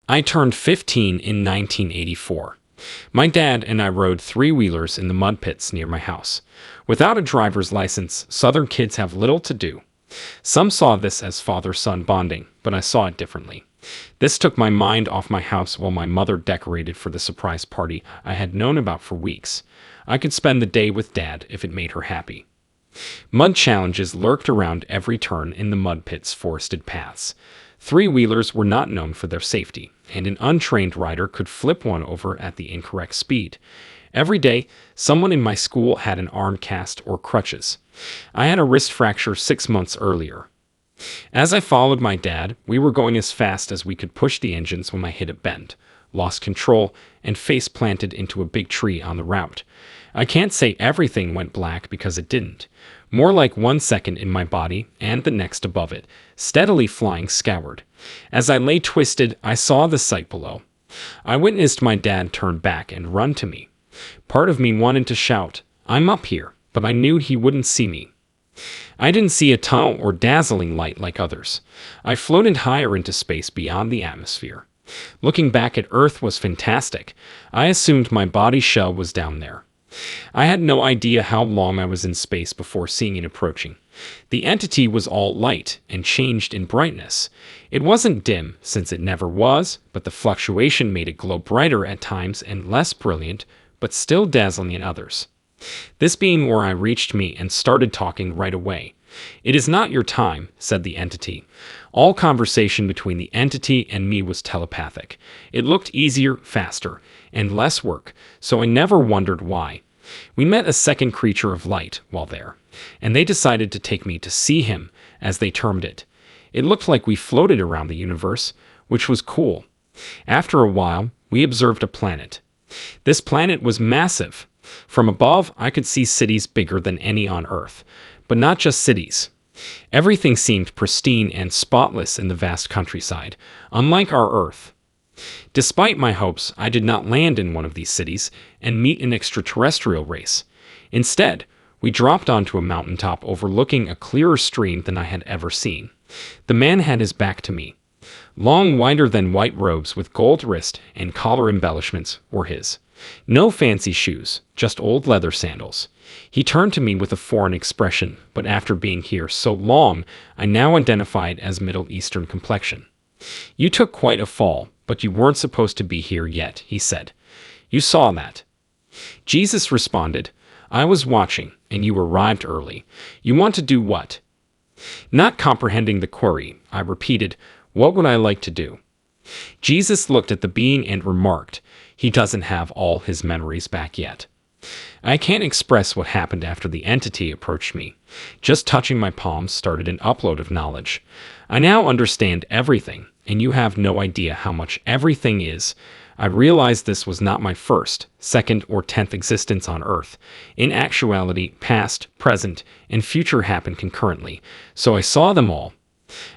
I turned 15 in 1984. My dad and I rode three-wheelers in the mud pits near my house. Without a driver's license, Southern kids have little to do. Some saw this as father-son bonding, but I saw it differently. This took my mind off my house while my mother decorated for the surprise party I had known about for weeks. I could spend the day with Dad if it made her happy. Mud challenges lurked around every turn in the mud pit's forested paths. Three-wheelers were not known for their safety, and an untrained rider could flip one over at the incorrect speed. Every day, someone in my school had an arm cast or crutches. I had a wrist fracture 6 months earlier. As I followed my dad, we were going as fast as we could push the engines when I hit a bend, lost control, and face planted into a big tree on the route. I can't say everything went black because it didn't. More like 1 second in my body and the next above it, steadily flying skyward. As I lay twisted, I saw the sight below. I witnessed my dad turn back and run to me. Part of me wanted to shout, "I'm up here," but I knew he wouldn't see me. I didn't see a tunnel or dazzling light like others. I floated higher into space beyond the atmosphere. Looking back at Earth was fantastic. I assumed my body shell was down there. I had no idea how long I was in space before seeing it approaching. The entity was all light and changed in brightness. It wasn't dim, since it never was, but the fluctuation made it glow brighter at times and less brilliant, but still dazzling at others. This being where I reached me and started talking right away. "It is not your time," said the entity. All conversation between the entity and me was telepathic. It looked easier, faster, and less work, so I never wondered why. We met a second creature of light while there, and they decided to take me to see him, as they termed it. It looked like we floated around the universe, which was cool. After a while, we observed a planet. This planet was massive. From above, I could see cities bigger than any on Earth, but not just cities. Everything seemed pristine and spotless in the vast countryside, unlike our Earth. Despite my hopes, I did not land in one of these cities and meet an extraterrestrial race. Instead, we dropped onto a mountaintop overlooking a clearer stream than I had ever seen. The man had his back to me. Long, whiter than white robes with gold wrist and collar embellishments were his. No fancy shoes, just old leather sandals. He turned to me with a foreign expression, but after being here so long, I now identified as Middle Eastern complexion. "You took quite a fall, but you weren't supposed to be here yet," he said. "You saw that." Jesus responded, "I was watching, and you arrived early. You want to do what?" Not comprehending the query, I repeated, "What would I like to do?" Jesus looked at the being and remarked, "He doesn't have all his memories back yet." I can't express what happened after the entity approached me. Just touching my palms started an upload of knowledge. I now understand everything, and you have no idea how much everything is. I realized this was not my first, second, or 10th existence on Earth. In actuality, past, present, and future happen concurrently, so I saw them all.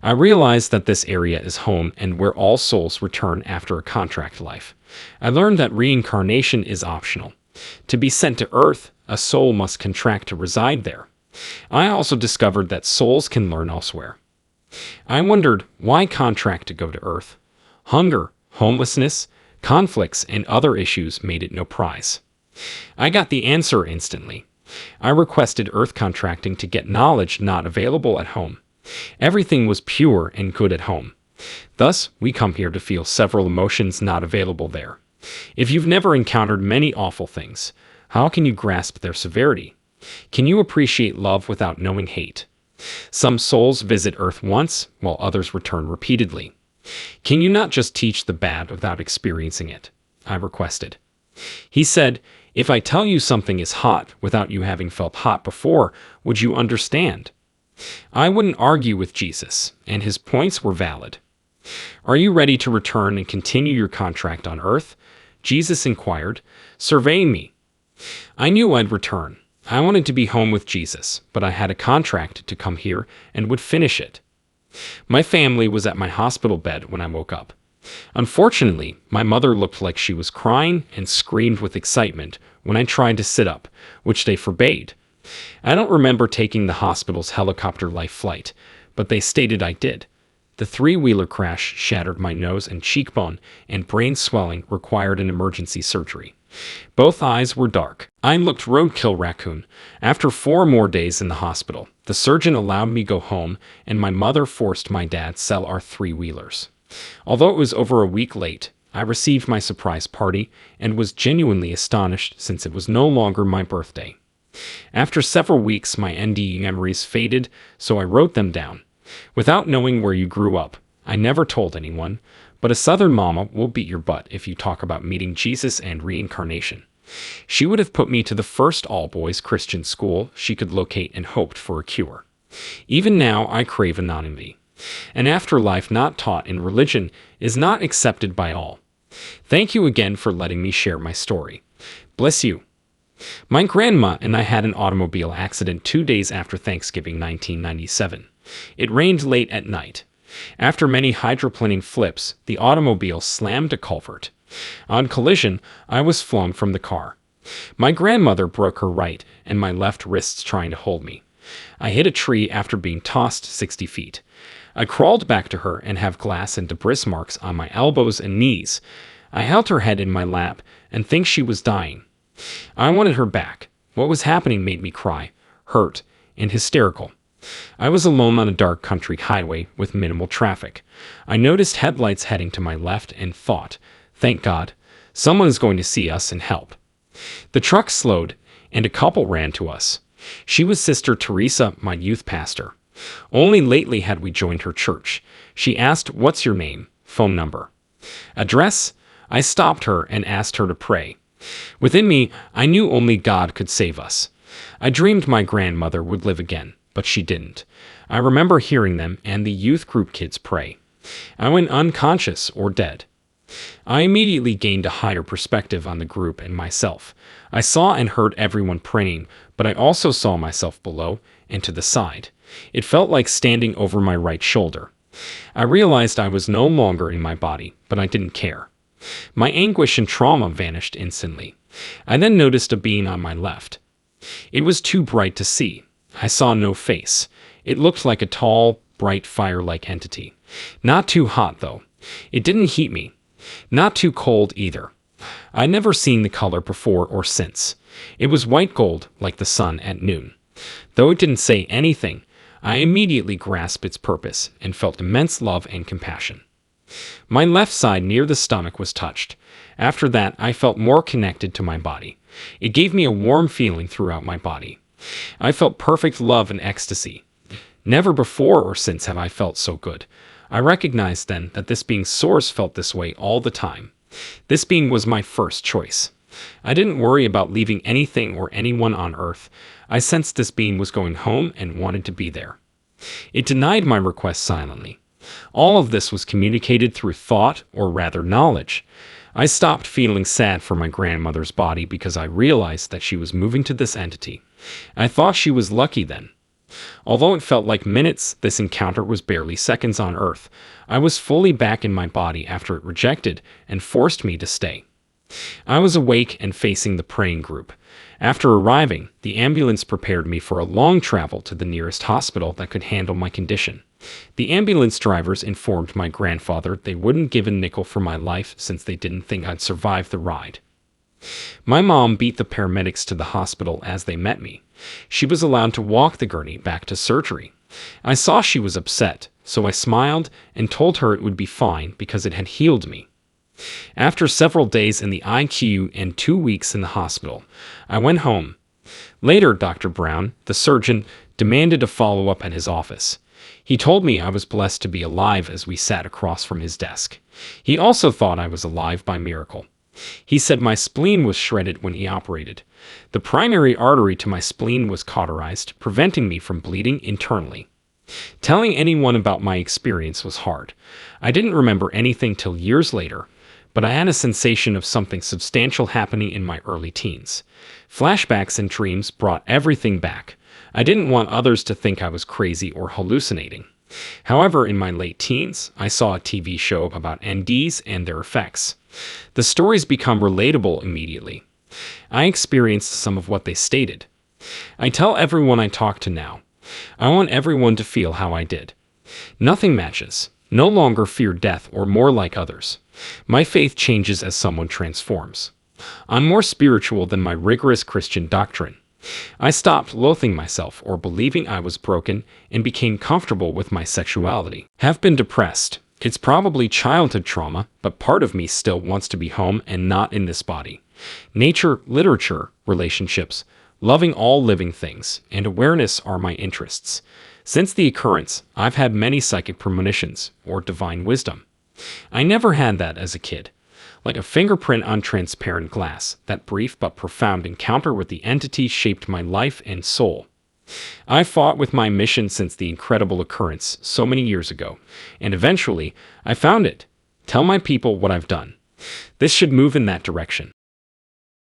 I realized that this area is home and where all souls return after a contract life. I learned that reincarnation is optional. To be sent to Earth, a soul must contract to reside there. I also discovered that souls can learn elsewhere. I wondered, why contract to go to Earth? Hunger, homelessness, conflicts, and other issues made it no prize. I got the answer instantly. I requested Earth contracting to get knowledge not available at home. Everything was pure and good at home. Thus, we come here to feel several emotions not available there. If you've never encountered many awful things, how can you grasp their severity? Can you appreciate love without knowing hate? Some souls visit Earth once, while others return repeatedly. Can you not just teach the bad without experiencing it? I requested. He said, "If I tell you something is hot without you having felt hot before, would you understand?" I wouldn't argue with Jesus, and his points were valid. "Are you ready to return and continue your contract on Earth?" Jesus inquired, surveying me. I knew I'd return. I wanted to be home with Jesus, but I had a contract to come here and would finish it. My family was at my hospital bed when I woke up. Unfortunately, my mother looked like she was crying and screamed with excitement when I tried to sit up, which they forbade. I don't remember taking the hospital's helicopter life flight, but they stated I did. The three-wheeler crash shattered my nose and cheekbone, and brain swelling required an emergency surgery. Both eyes were dark. I looked roadkill raccoon. After 4 more days in the hospital, the surgeon allowed me go home, and my mother forced my dad sell our three-wheelers. Although it was over a week late, I received my surprise party and was genuinely astonished since it was no longer my birthday. After several weeks, my NDE memories faded, so I wrote them down. Without knowing where you grew up, I never told anyone, but a Southern mama will beat your butt if you talk about meeting Jesus and reincarnation. She would have put me to the first all-boys Christian school she could locate and hoped for a cure. Even now, I crave anonymity. An afterlife not taught in religion is not accepted by all. Thank you again for letting me share my story. Bless you. My grandma and I had an automobile accident 2 days after Thanksgiving 1997. It rained late at night. After many hydroplaning flips, the automobile slammed a culvert. On collision, I was flung from the car. My grandmother broke her right and my left wrists trying to hold me. I hit a tree after being tossed 60 feet. I crawled back to her and have glass and debris marks on my elbows and knees. I held her head in my lap and think she was dying. I wanted her back. What was happening made me cry, hurt, and hysterical. I was alone on a dark country highway with minimal traffic. I noticed headlights heading to my left and thought, thank God, someone is going to see us and help. The truck slowed, and a couple ran to us. She was Sister Teresa, my youth pastor. Only lately had we joined her church. She asked, "What's your name? Phone number? Address?" I stopped her and asked her to pray. Within me, I knew only God could save us. I dreamed my grandmother would live again, but she didn't. I remember hearing them and the youth group kids pray. I went unconscious or dead. I immediately gained a higher perspective on the group and myself. I saw and heard everyone praying, but I also saw myself below and to the side. It felt like standing over my right shoulder. I realized I was no longer in my body, but I didn't care. My anguish and trauma vanished instantly. I then noticed a being on my left. It was too bright to see. I saw no face. It looked like a tall, bright fire-like entity. Not too hot, though. It didn't heat me. Not too cold either. I'd never seen the color before or since. It was white gold, like the sun at noon. Though it didn't say anything, I immediately grasped its purpose and felt immense love and compassion. My left side near the stomach was touched. After that, I felt more connected to my body. It gave me a warm feeling throughout my body. I felt perfect love and ecstasy. Never before or since have I felt so good. I recognized then that this being's source felt this way all the time. This being was my first choice. I didn't worry about leaving anything or anyone on earth. I sensed this being was going home and wanted to be there. It denied my request silently. All of this was communicated through thought, or rather knowledge. I stopped feeling sad for my grandmother's body because I realized that she was moving to this entity. I thought she was lucky then. Although it felt like minutes, this encounter was barely seconds on Earth. I was fully back in my body after it rejected and forced me to stay. I was awake and facing the praying group. After arriving, the ambulance prepared me for a long travel to the nearest hospital that could handle my condition. The ambulance drivers informed my grandfather they wouldn't give a nickel for my life since they didn't think I'd survive the ride. My mom beat the paramedics to the hospital as they met me. She was allowed to walk the gurney back to surgery. I saw she was upset, so I smiled and told her it would be fine because it had healed me. After several days in the ICU and 2 weeks in the hospital, I went home. Later, Dr. Brown, the surgeon, demanded a follow-up at his office. He told me I was blessed to be alive as we sat across from his desk. He also thought I was alive by miracle. He said my spleen was shredded when he operated. The primary artery to my spleen was cauterized, preventing me from bleeding internally. Telling anyone about my experience was hard. I didn't remember anything till years later, but I had a sensation of something substantial happening in my early teens. Flashbacks and dreams brought everything back. I didn't want others to think I was crazy or hallucinating. However, in my late teens, I saw a TV show about NDEs and their effects. The stories become relatable immediately. I experienced some of what they stated. I tell everyone I talk to now. I want everyone to feel how I did. Nothing matches. no longer fear death or more like others. My faith changes as someone transforms. I'm more spiritual than my rigorous Christian doctrine. I stopped loathing myself or believing I was broken and became comfortable with my sexuality. Have been depressed. It's probably childhood trauma, but part of me still wants to be home and not in this body. Nature, literature, relationships, loving all living things, and awareness are my interests. Since the occurrence, I've had many psychic premonitions or divine wisdom. I never had that as a kid. Like a fingerprint on transparent glass, that brief but profound encounter with the entity shaped my life and soul. I fought with my mission since the incredible occurrence so many years ago, and eventually I found it. Tell my people what I've done. This should move in that direction.